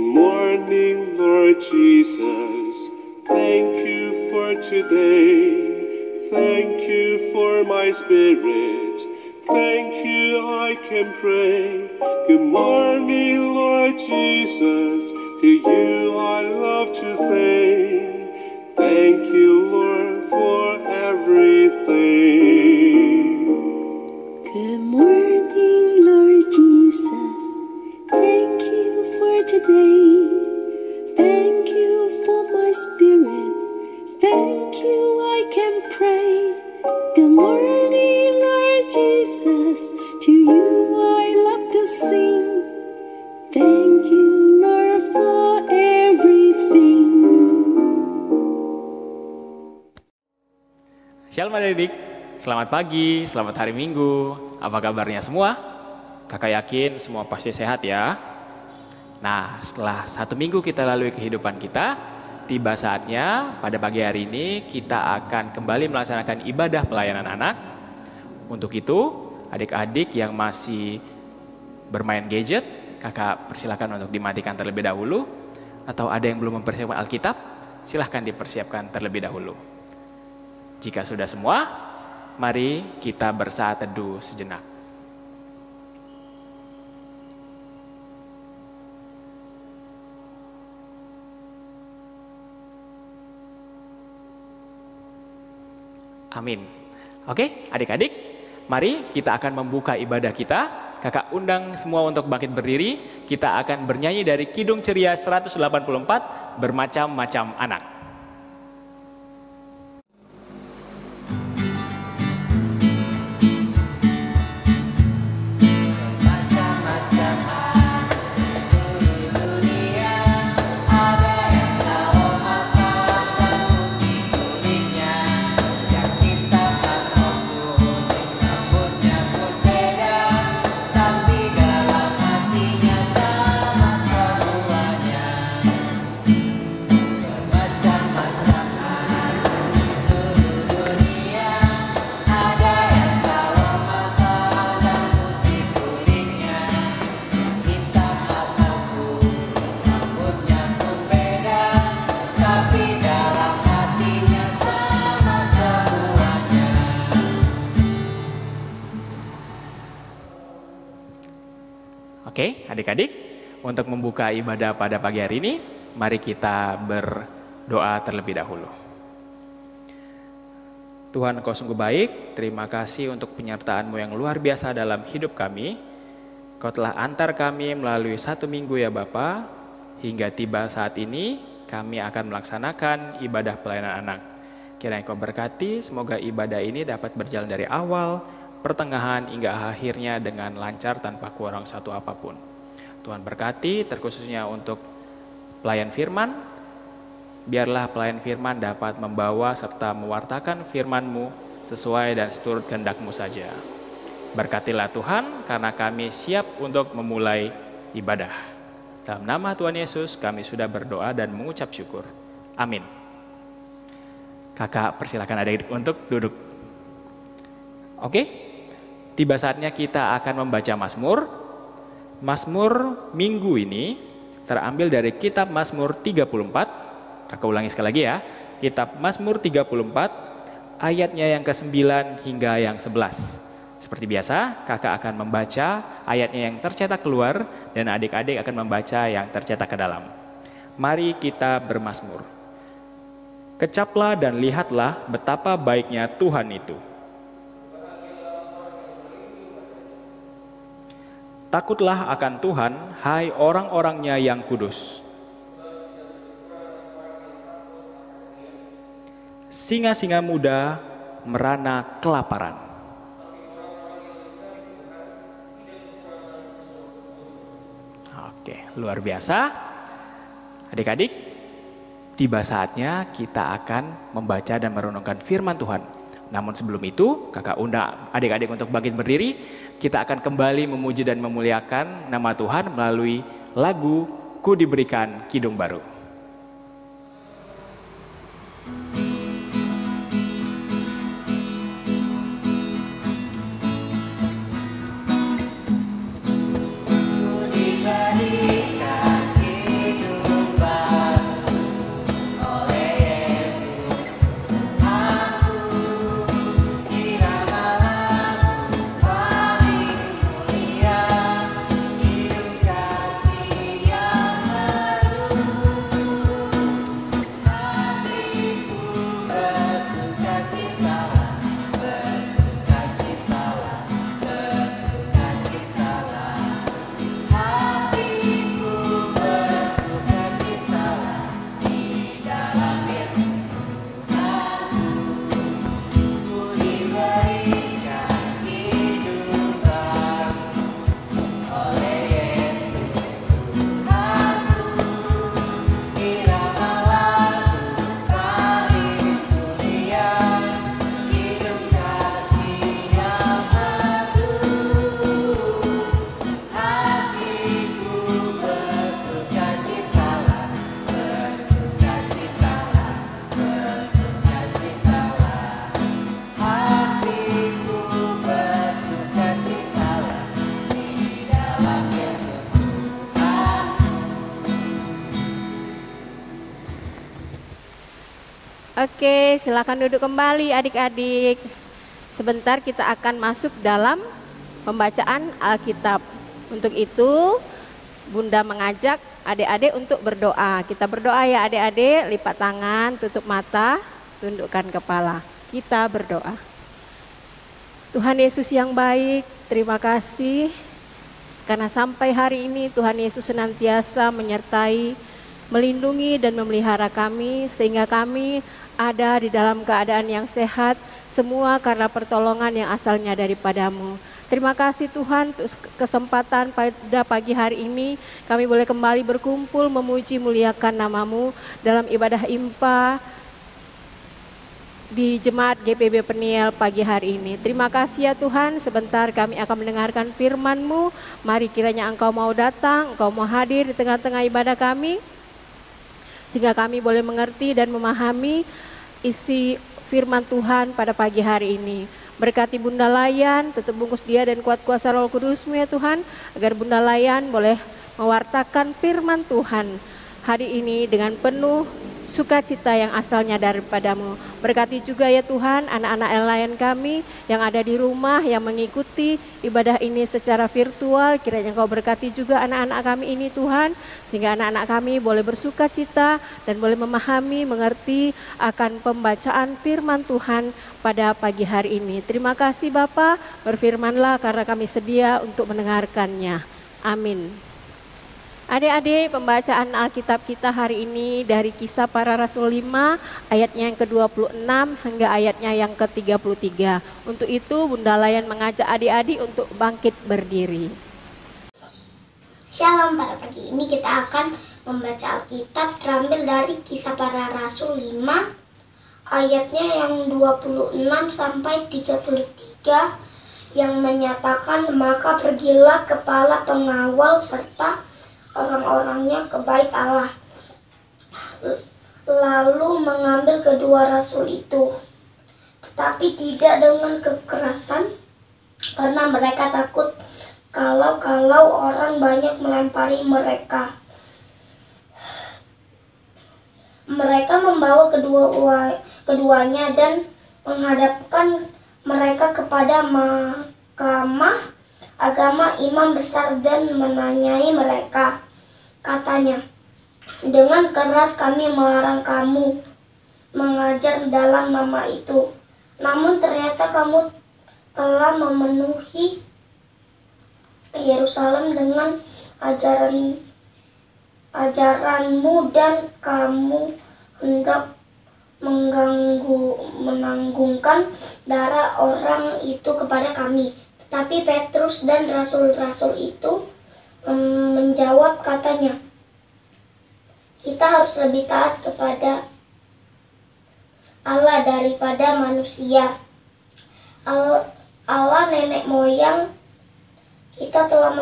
morning, Lord Jesus. Thank you for today. Thank you for my spirit. Thank you, I can pray. Good morning, Lord Jesus. To you I love to sing. Thank you, Lord, for everything. Good morning, Lord Jesus. Thank you for today. Thank you for my spirit. Thank you, I can pray. Good morning, Lord Jesus. To you I love to sing. Thank you, Lord, for everything. Shalom adik-adik, selamat pagi, selamat hari Minggu. Apa kabarnya semua? Kakak yakin semua pasti sehat ya. Nah, setelah 1 minggu kita lalui kehidupan kita, tiba saatnya pada pagi hari ini kita akan kembali melaksanakan ibadah pelayanan anak. Untuk itu, adik-adik yang masih bermain gadget, kakak persilakan untuk dimatikan terlebih dahulu. Atau ada yang belum mempersiapkan Alkitab, silahkan dipersiapkan terlebih dahulu. Jika sudah semua, mari kita bersaat teduh sejenak. Amin. Oke, adik-adik, mari kita akan membuka ibadah kita. Kakak undang semua untuk bangkit berdiri. Kita akan bernyanyi dari Kidung Ceria 184, Bermacam-macam Anak. Oke, adik-adik, untuk membuka ibadah pada pagi hari ini, mari kita berdoa terlebih dahulu. Tuhan, Kau sungguh baik, terima kasih untuk penyertaan-Mu yang luar biasa dalam hidup kami. Kau telah antar kami melalui 1 minggu ya Bapa, hingga tiba saat ini kami akan melaksanakan ibadah pelayanan anak. Kiranya Kau berkati, semoga ibadah ini dapat berjalan dari awal, pertengahan hingga akhirnya dengan lancar tanpa kurang satu apapun. Tuhan berkati terkhususnya untuk pelayan firman. Biarlah pelayan firman dapat membawa serta mewartakan firman-Mu sesuai dan seturut kehendak-Mu saja. Berkatilah Tuhan karena kami siap untuk memulai ibadah. Dalam nama Tuhan Yesus kami sudah berdoa dan mengucap syukur. Amin. Kakak persilakan adik-adik untuk duduk. Oke. Tiba saatnya kita akan membaca Mazmur. Mazmur minggu ini terambil dari kitab Mazmur 34. Kakak ulangi sekali lagi ya. Kitab Mazmur 34 ayatnya yang ke-9 hingga yang 11. Seperti biasa, kakak akan membaca ayatnya yang tercetak keluar dan adik-adik akan membaca yang tercetak ke dalam. Mari kita bermazmur. Kecaplah dan lihatlah betapa baiknya Tuhan itu. Takutlah akan Tuhan, hai orang-orangnya yang kudus. Singa-singa muda merana kelaparan. Oke, luar biasa. Adik-adik, tiba saatnya kita akan membaca dan merenungkan firman Tuhan. Namun sebelum itu, kakak undang adik-adik untuk bangkit berdiri. Kita akan kembali memuji dan memuliakan nama Tuhan melalui lagu Ku Diberikan Kidung Baru. Ku diberikan kidung Oke, silakan duduk kembali adik-adik. Sebentar kita akan masuk dalam pembacaan Alkitab. Untuk itu, Bunda mengajak adik-adik untuk berdoa. Kita berdoa ya adik-adik, lipat tangan, tutup mata, tundukkan kepala. Kita berdoa. Tuhan Yesus yang baik, terima kasih karena sampai hari ini Tuhan Yesus senantiasa menyertai, melindungi dan memelihara kami sehingga kami ada di dalam keadaan yang sehat, semua karena pertolongan yang asalnya daripadamu. Terima kasih Tuhan untuk kesempatan pada pagi hari ini kami boleh kembali berkumpul memuji muliakan nama-Mu dalam ibadah impa di Jemaat GPB Peniel pagi hari ini. Terima kasih ya Tuhan, sebentar kami akan mendengarkan firman-Mu. Mari kiranya Engkau mau datang, Engkau mau hadir di tengah-tengah ibadah kami, sehingga kami boleh mengerti dan memahami isi firman Tuhan pada pagi hari ini. Berkati Bunda Layan, tutup bungkus dia dan kuat kuasa Roh Kudus-Mu ya Tuhan, agar Bunda Layan boleh mewartakan firman Tuhan hari ini dengan penuh sukacita yang asalnya daripada-Mu. Berkati juga ya Tuhan anak-anak Layan kami yang ada di rumah yang mengikuti ibadah ini secara virtual. Kiranya Engkau berkati juga anak-anak kami ini Tuhan, sehingga anak-anak kami boleh bersukacita dan boleh memahami, mengerti akan pembacaan firman Tuhan pada pagi hari ini. Terima kasih Bapa, berfirmanlah karena kami sedia untuk mendengarkannya. Amin. Adik-adik, pembacaan Alkitab kita hari ini dari Kisah Para Rasul 5 ayatnya yang ke-26 hingga ayatnya yang ke-33. Untuk itu Bunda Layan mengajak adik-adik untuk bangkit berdiri. Shalom, pada pagi ini kita akan membaca Alkitab terambil dari Kisah Para Rasul 5 ayatnya yang 26 sampai 33 yang menyatakan, maka pergilah kepala pengawal serta orang-orangnya ke bait Allah, lalu mengambil kedua rasul itu, tetapi tidak dengan kekerasan, karena mereka takut kalau orang banyak melempari mereka. Mereka membawa keduanya dan menghadapkan mereka kepada mahkamah agama imam besar dan menanyai mereka. Katanya, dengan keras kami melarang kamu mengajar dalam nama itu. Namun ternyata kamu telah memenuhi Yerusalem dengan ajaranmu dan kamu hendak menanggungkan darah orang itu kepada kami. Tapi Petrus dan rasul-rasul itu menjawab, katanya, kita harus lebih taat kepada Allah daripada manusia. Allah nenek moyang kita telah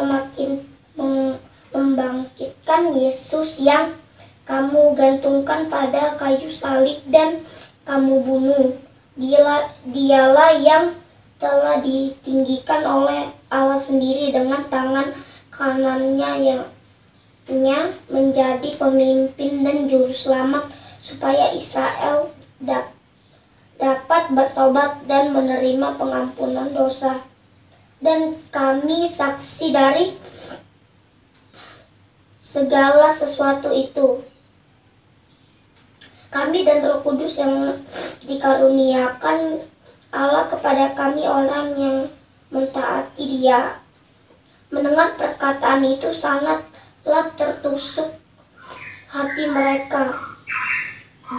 membangkitkan Yesus yang kamu gantungkan pada kayu salib dan kamu bunuh. Dialah yang telah ditinggikan oleh Allah sendiri dengan tangan kanannya yang menjadi pemimpin dan juru selamat supaya Israel dapat bertobat dan menerima pengampunan dosa. Dan kami saksi dari segala sesuatu itu. Kami dan Roh Kudus yang dikaruniakan Allah kepada kami orang yang mentaati Dia. Mendengar perkataan itu sangatlah tertusuk hati mereka,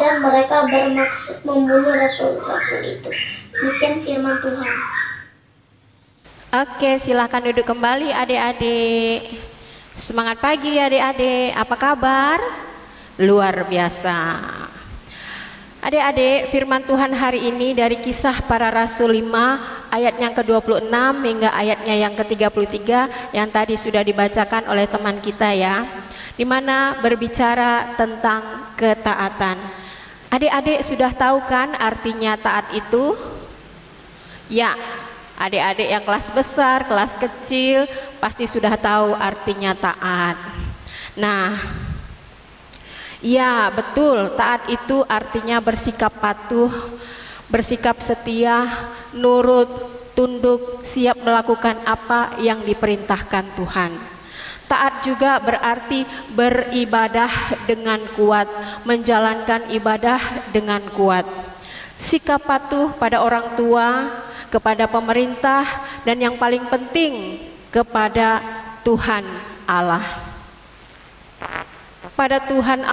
dan mereka bermaksud membunuh rasul-rasul itu. Demikian firman Tuhan. Oke, silakan duduk kembali adik-adik. Semangat pagi adik-adik, apa kabar? Luar biasa. Adik-adik, firman Tuhan hari ini dari Kisah Para Rasul 5 ayat yang ke-26 hingga ayatnya yang ke-33 yang tadi sudah dibacakan oleh teman kita ya, di mana berbicara tentang ketaatan. Adik-adik sudah tahu kan artinya taat itu? Ya, adik-adik yang kelas besar, kelas kecil pasti sudah tahu artinya taat. Nah, Ya, betul. Taat itu artinya bersikap patuh, bersikap setia, nurut, tunduk, siap melakukan apa yang diperintahkan Tuhan. Taat juga berarti beribadah dengan kuat, menjalankan ibadah dengan kuat. Sikap patuh pada orang tua, kepada pemerintah, dan yang paling penting kepada Tuhan Allah. Pada Tuhan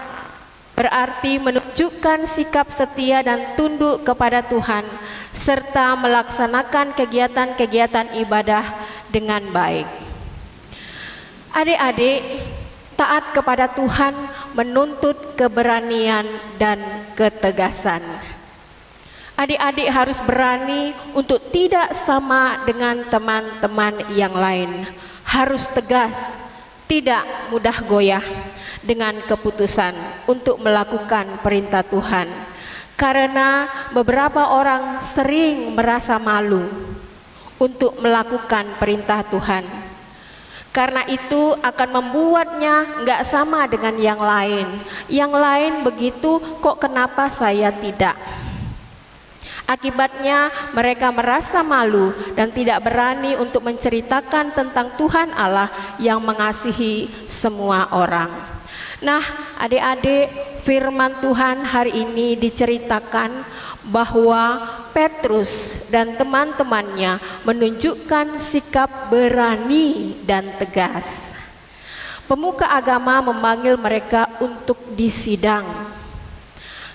berarti menunjukkan sikap setia dan tunduk kepada Tuhan serta melaksanakan kegiatan-kegiatan ibadah dengan baik. Adik-adik, taat kepada Tuhan menuntut keberanian dan ketegasan. Adik-adik harus berani untuk tidak sama dengan teman-teman yang lain. Harus tegas, tidak mudah goyah dengan keputusan untuk melakukan perintah Tuhan. Karena beberapa orang sering merasa malu untuk melakukan perintah Tuhan. Karena itu akan membuatnya nggak sama dengan yang lain. Yang lain begitu, kok kenapa saya tidak? Akibatnya mereka merasa malu dan tidak berani untuk menceritakan tentang Tuhan Allah yang mengasihi semua orang. Nah, adik-adik, firman Tuhan hari ini diceritakan bahwa Petrus dan teman-temannya menunjukkan sikap berani dan tegas. Pemuka agama memanggil mereka untuk disidang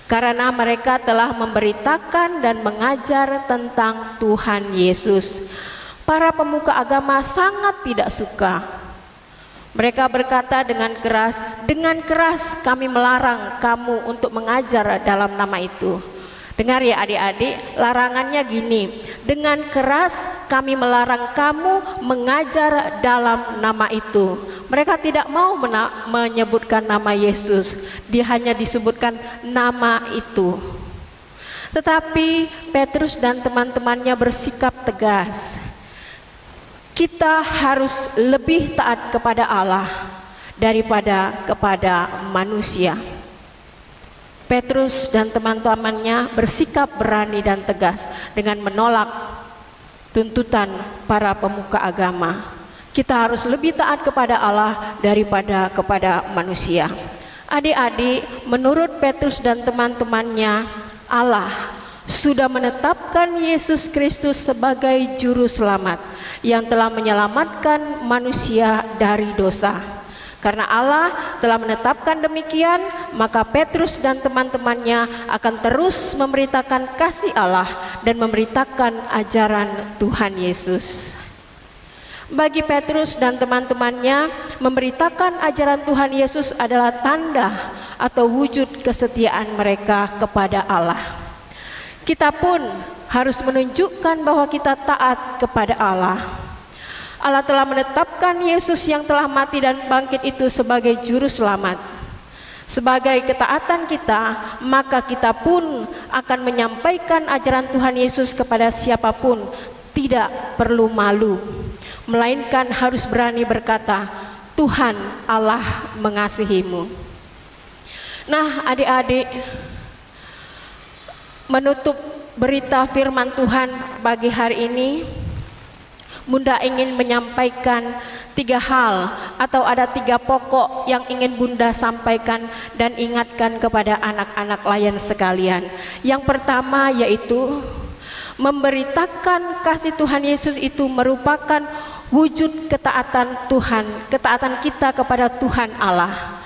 karena mereka telah memberitakan dan mengajar tentang Tuhan Yesus. Para pemuka agama sangat tidak suka. Mereka berkata dengan keras kami melarang kamu untuk mengajar dalam nama itu. Dengar ya adik-adik, larangannya gini, dengan keras kami melarang kamu mengajar dalam nama itu. Mereka tidak mau menyebutkan nama Yesus, dia hanya disebutkan nama itu. Tetapi Petrus dan teman-temannya bersikap tegas. Kita harus lebih taat kepada Allah daripada kepada manusia. Petrus dan teman-temannya bersikap berani dan tegas dengan menolak tuntutan para pemuka agama. Kita harus lebih taat kepada Allah daripada kepada manusia. Adik-adik, menurut Petrus dan teman-temannya, Allah sudah menetapkan Yesus Kristus sebagai juru selamat yang telah menyelamatkan manusia dari dosa. Karena Allah telah menetapkan demikian, maka Petrus dan teman-temannya akan terus memberitakan kasih Allah dan memberitakan ajaran Tuhan Yesus. Bagi Petrus dan teman-temannya, memberitakan ajaran Tuhan Yesus adalah tanda atau wujud kesetiaan mereka kepada Allah. Kita pun harus menunjukkan bahwa kita taat kepada Allah. Allah telah menetapkan Yesus yang telah mati dan bangkit itu sebagai juru selamat. Sebagai ketaatan kita, maka kita pun akan menyampaikan ajaran Tuhan Yesus kepada siapapun, tidak perlu malu, melainkan harus berani berkata, Tuhan Allah mengasihimu. Nah, adik-adik, menutup berita firman Tuhan pagi hari ini, Bunda ingin menyampaikan 3 hal atau ada 3 pokok yang ingin Bunda sampaikan dan ingatkan kepada anak-anak layan sekalian. Yang pertama yaitu memberitakan kasih Tuhan Yesus itu merupakan wujud ketaatan Tuhan, ketaatan kita kepada Tuhan Allah.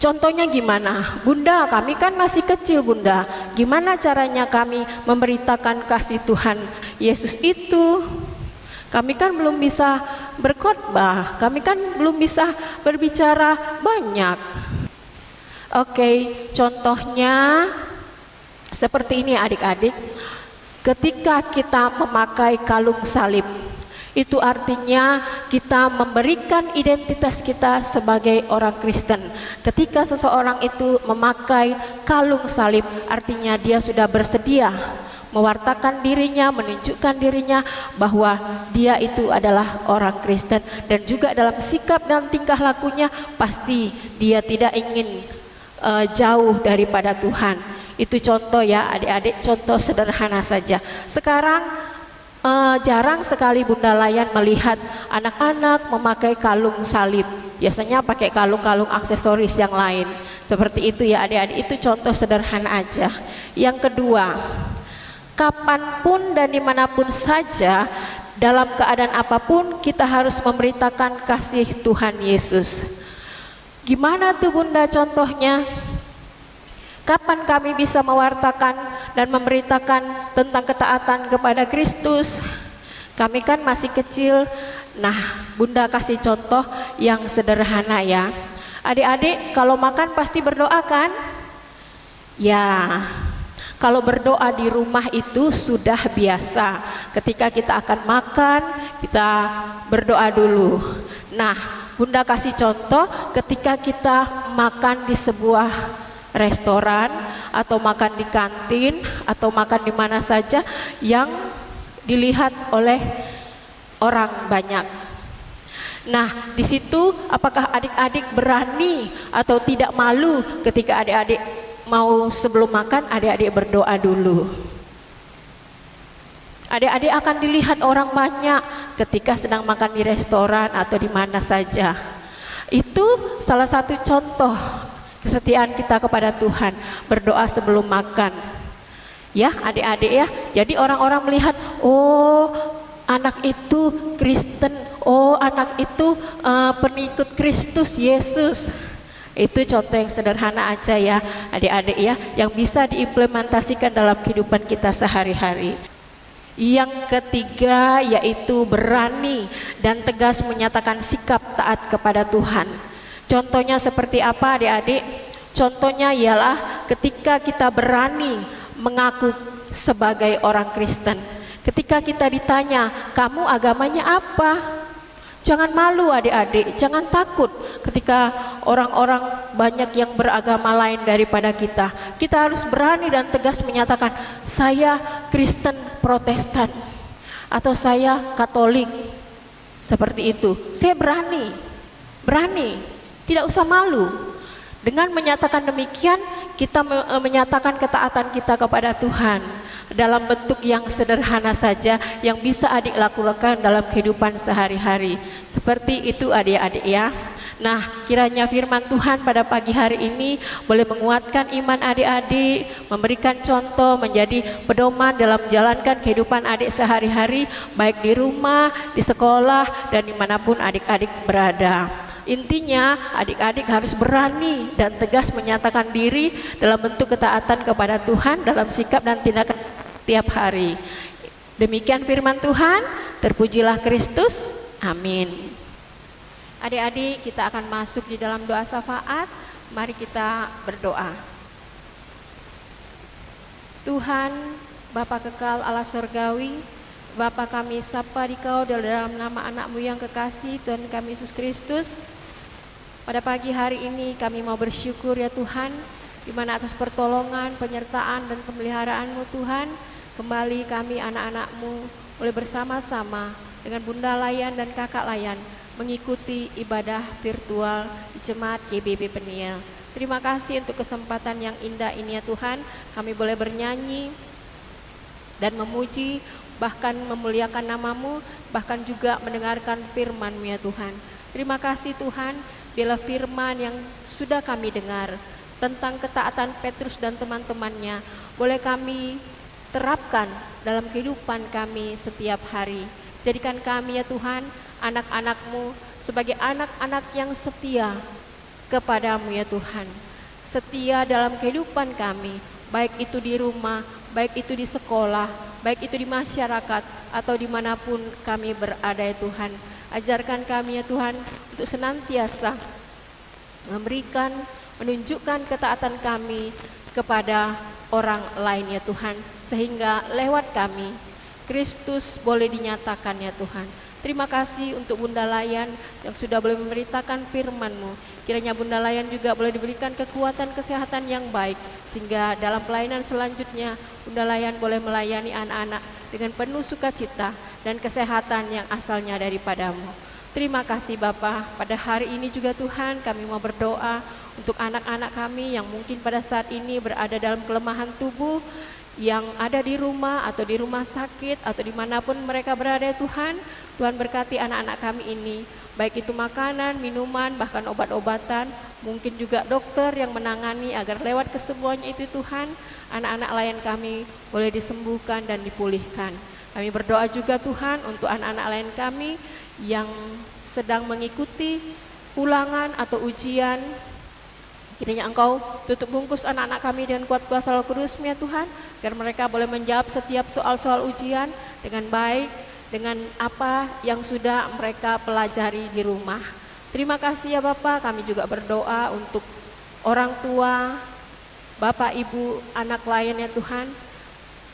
Contohnya gimana? Bunda, kami kan masih kecil Bunda. Gimana caranya kami memberitakan kasih Tuhan Yesus itu? Kami kan belum bisa berkhotbah, kami kan belum bisa berbicara banyak. Oke, contohnya seperti ini adik-adik. Ketika kita memakai kalung salib, itu artinya kita memberikan identitas kita sebagai orang Kristen. Ketika seseorang itu memakai kalung salib, artinya dia sudah bersedia mewartakan dirinya, menunjukkan dirinya bahwa dia itu adalah orang Kristen, dan juga dalam sikap dan tingkah lakunya pasti dia tidak ingin jauh daripada Tuhan. Itu contoh ya adik-adik, contoh sederhana saja. Sekarang jarang sekali Bunda Layan melihat anak-anak memakai kalung salib. Biasanya pakai kalung-kalung aksesoris yang lain. Seperti itu ya adik-adik, itu contoh sederhana aja. Yang kedua, kapanpun dan dimanapun saja, dalam keadaan apapun, kita harus memberitakan kasih Tuhan Yesus. Gimana tuh Bunda contohnya? Kapan kami bisa mewartakan dan memberitakan tentang ketaatan kepada Kristus? Kami kan masih kecil. Nah, Bunda kasih contoh yang sederhana ya. Adik-adik kalau makan pasti berdoa kan? Ya, kalau berdoa di rumah itu sudah biasa. Ketika kita akan makan, kita berdoa dulu. Nah, Bunda kasih contoh ketika kita makan di sebuah restoran atau makan di kantin atau makan di mana saja yang dilihat oleh orang banyak. Nah, di situ apakah adik-adik berani atau tidak malu ketika adik-adik mau sebelum makan adik-adik berdoa dulu? Adik-adik akan dilihat orang banyak ketika sedang makan di restoran atau di mana saja. Itu salah satu contoh kesetiaan kita kepada Tuhan, berdoa sebelum makan. Ya, adik-adik ya. Jadi orang-orang melihat, oh, anak itu Kristen, oh, anak itu pengikut Kristus Yesus. Itu contoh yang sederhana aja ya, adik-adik ya, yang bisa diimplementasikan dalam kehidupan kita sehari-hari. Yang ketiga yaitu berani dan tegas menyatakan sikap taat kepada Tuhan. Contohnya seperti apa adik-adik? Contohnya ialah ketika kita berani mengaku sebagai orang Kristen. Ketika kita ditanya, kamu agamanya apa? Jangan malu adik-adik, jangan takut ketika orang-orang banyak yang beragama lain daripada kita. Kita harus berani dan tegas menyatakan, saya Kristen Protestan atau saya Katolik. Seperti itu. Saya berani, tidak usah malu. Dengan menyatakan demikian, kita menyatakan ketaatan kita kepada Tuhan dalam bentuk yang sederhana saja yang bisa adik lakukan dalam kehidupan sehari-hari. Seperti itu adik-adik ya. Nah, kiranya firman Tuhan pada pagi hari ini boleh menguatkan iman adik-adik, memberikan contoh, menjadi pedoman dalam menjalankan kehidupan adik sehari-hari, baik di rumah, di sekolah, dan dimanapun adik-adik berada. Intinya adik-adik harus berani dan tegas menyatakan diri dalam bentuk ketaatan kepada Tuhan dalam sikap dan tindakan tiap hari. Demikian firman Tuhan, terpujilah Kristus, amin. Adik-adik, kita akan masuk di dalam doa syafaat. Mari kita berdoa. Tuhan, Bapa kekal Allah surgawi, Bapa kami sapa Dikau dalam nama anak-Mu yang kekasih, Tuhan kami Yesus Kristus. Pada pagi hari ini kami mau bersyukur ya Tuhan, di mana atas pertolongan, penyertaan dan pemeliharaan-Mu Tuhan, kembali kami anak-anak-Mu boleh bersama-sama dengan Bunda Layan dan Kakak Layan mengikuti ibadah virtual di Jemaat GBB Peniel. Terima kasih untuk kesempatan yang indah ini ya Tuhan, kami boleh bernyanyi dan memuji, bahkan memuliakan nama-Mu, bahkan juga mendengarkan firman-Mu ya Tuhan. Terima kasih Tuhan, bila firman yang sudah kami dengar tentang ketaatan Petrus dan teman-temannya boleh kami terapkan dalam kehidupan kami setiap hari. Jadikan kami ya Tuhan, anak-anak-Mu sebagai anak-anak yang setia kepada-Mu ya Tuhan. Setia dalam kehidupan kami, baik itu di rumah, baik itu di sekolah, baik itu di masyarakat, atau dimanapun kami berada ya Tuhan. Ajarkan kami ya Tuhan untuk senantiasa memberikan, menunjukkan ketaatan kami kepada orang lain ya Tuhan, sehingga lewat kami Kristus boleh dinyatakan ya Tuhan. Terima kasih untuk Bunda Layan yang sudah boleh memberitakan firman-Mu. Kiranya Bunda Layan juga boleh diberikan kekuatan kesehatan yang baik, sehingga dalam pelayanan selanjutnya Bunda Layan boleh melayani anak-anak dengan penuh sukacita dan kesehatan yang asalnya daripada-Mu. Terima kasih Bapa. Pada hari ini juga Tuhan kami mau berdoa untuk anak-anak kami yang mungkin pada saat ini berada dalam kelemahan tubuh, yang ada di rumah atau di rumah sakit atau dimanapun mereka berada Tuhan. Tuhan berkati anak-anak kami ini, baik itu makanan, minuman, bahkan obat-obatan, mungkin juga dokter yang menangani agar lewat kesembuhannya itu Tuhan, anak-anak layan kami boleh disembuhkan dan dipulihkan. Kami berdoa juga Tuhan untuk anak-anak layan kami yang sedang mengikuti ulangan atau ujian. Kiranya Engkau tutup bungkus anak-anak kami dengan kuat kuasa Roh Kudus-Mu ya Tuhan, agar mereka boleh menjawab setiap soal-soal ujian dengan baik, dengan apa yang sudah mereka pelajari di rumah. Terima kasih ya Bapak. Kami juga berdoa untuk orang tua, Bapak, Ibu, anak layan ya Tuhan.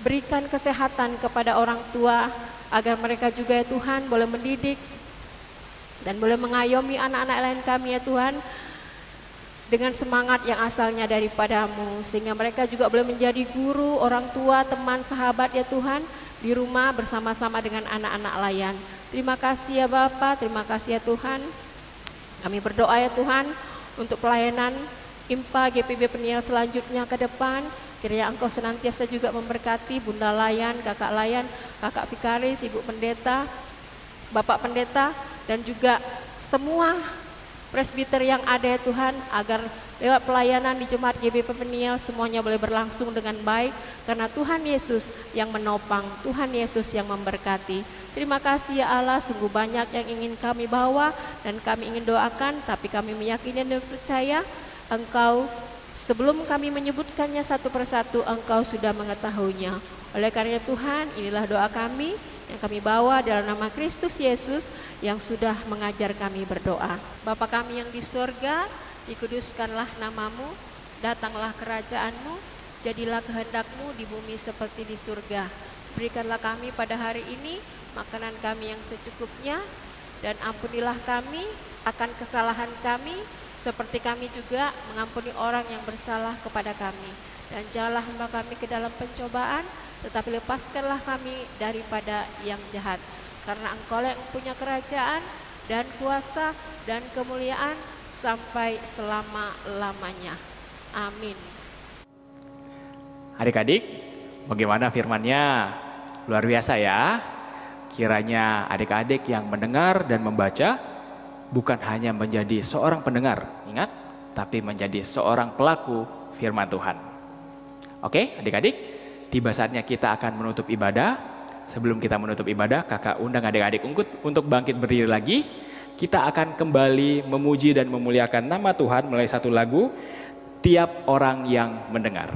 Berikan kesehatan kepada orang tua, agar mereka juga ya Tuhan boleh mendidik dan boleh mengayomi anak-anak lain kami ya Tuhan, dengan semangat yang asalnya daripada-Mu, sehingga mereka juga boleh menjadi guru, orang tua, teman, sahabat ya Tuhan, di rumah bersama-sama dengan anak-anak layan. Terima kasih ya Bapak, terima kasih ya Tuhan. Kami berdoa ya Tuhan untuk pelayanan IMPA GPB Peniel selanjutnya ke depan. Kiranya Engkau senantiasa juga memberkati Bunda Layan, Kakak Layan, Kakak Vikaris, Ibu Pendeta, Bapak Pendeta, dan juga semua presbiter yang ada ya Tuhan, agar lewat pelayanan di Jemaat GBP Peniel semuanya boleh berlangsung dengan baik, karena Tuhan Yesus yang menopang, Tuhan Yesus yang memberkati. Terima kasih ya Allah, sungguh banyak yang ingin kami bawa dan kami ingin doakan, tapi kami meyakini dan percaya Engkau sebelum kami menyebutkannya satu persatu, Engkau sudah mengetahuinya. Oleh karena Tuhan, inilah doa kami yang kami bawa dalam nama Kristus Yesus yang sudah mengajar kami berdoa. Bapa kami yang di surga, dikuduskanlah nama-Mu, datanglah kerajaan-Mu, jadilah kehendak-Mu di bumi seperti di surga. Berikanlah kami pada hari ini makanan kami yang secukupnya, dan ampunilah kami akan kesalahan kami, seperti kami juga mengampuni orang yang bersalah kepada kami. Dan janganlah hamba kami ke dalam pencobaan, tetapi lepaskanlah kami daripada yang jahat. Karena Engkau yang punya kerajaan dan kuasa dan kemuliaan sampai selama-lamanya. Amin. Adik-adik, bagaimana firman-Nya? Luar biasa ya. Kiranya adik-adik yang mendengar dan membaca bukan hanya menjadi seorang pendengar, ingat, tapi menjadi seorang pelaku firman Tuhan. Oke, adik-adik, tiba saatnya kita akan menutup ibadah. Sebelum kita menutup ibadah, kakak undang adik-adik untuk bangkit berdiri lagi. Kita akan kembali memuji dan memuliakan nama Tuhan melalui satu lagu, Tiap Orang Yang Mendengar.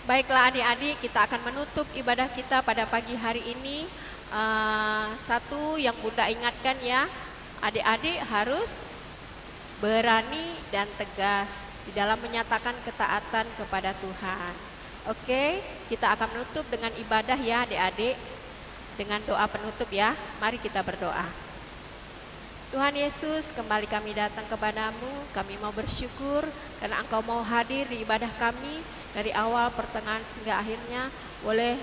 Baiklah adik-adik, kita akan menutup ibadah kita pada pagi hari ini. Satu yang Bunda ingatkan ya, adik-adik harus berani dan tegas di dalam menyatakan ketaatan kepada Tuhan. Oke, kita akan menutup dengan ibadah ya adik-adik, dengan doa penutup ya. Mari kita berdoa. Tuhan Yesus, kembali kami datang kepadamu, kami mau bersyukur karena Engkau mau hadir di ibadah kami dari awal, pertengahan, hingga akhirnya boleh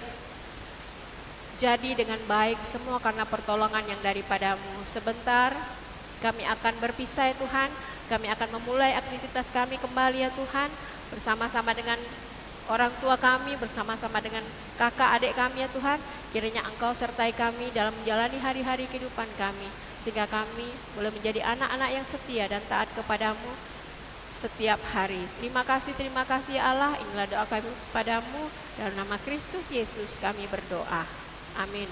jadi dengan baik semua karena pertolongan yang daripadamu. Sebentar kami akan berpisah ya Tuhan. Kami akan memulai aktivitas kami kembali ya Tuhan, bersama-sama dengan orang tua kami, bersama-sama dengan kakak adik kami ya Tuhan. Kiranya Engkau sertai kami dalam menjalani hari-hari kehidupan kami, sehingga kami boleh menjadi anak-anak yang setia dan taat kepadamu setiap hari. Terima kasih ya Allah. Inilah doa kami padamu, dalam nama Kristus Yesus kami berdoa. Amin.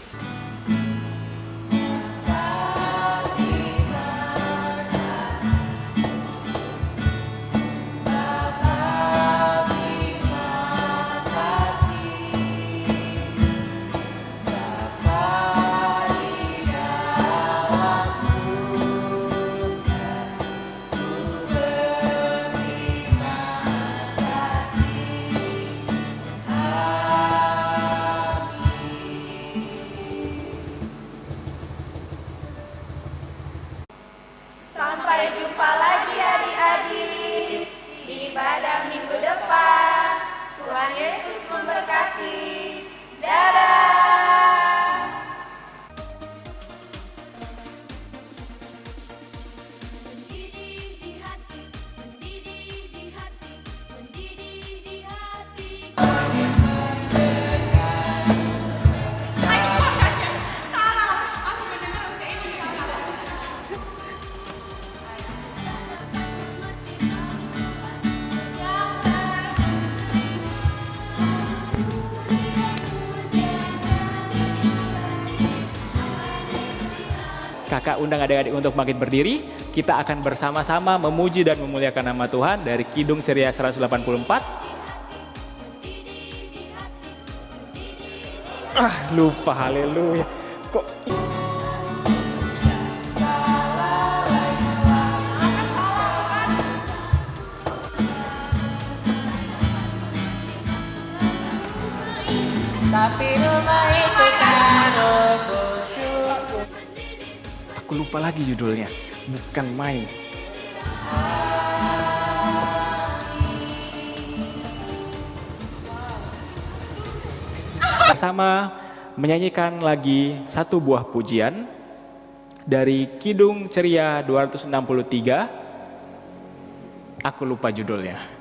Sampai jumpa lagi adik-adik di ibadah minggu depan. Tuhan Yesus memberkati. Dadah. Mendidih di hati, mendidih di hati, mendidih di hati. Kakak undang adik-adik untuk bangkit berdiri. Kita akan bersama-sama memuji dan memuliakan nama Tuhan dari Kidung Ceria 184. Lupa, haleluya. Kok tapi rumah itu kan bersyukur. aku lupa lagi judulnya. Bukan main. Bersama menyanyikan lagi satu buah pujian dari Kidung Ceria 263. Aku lupa judulnya.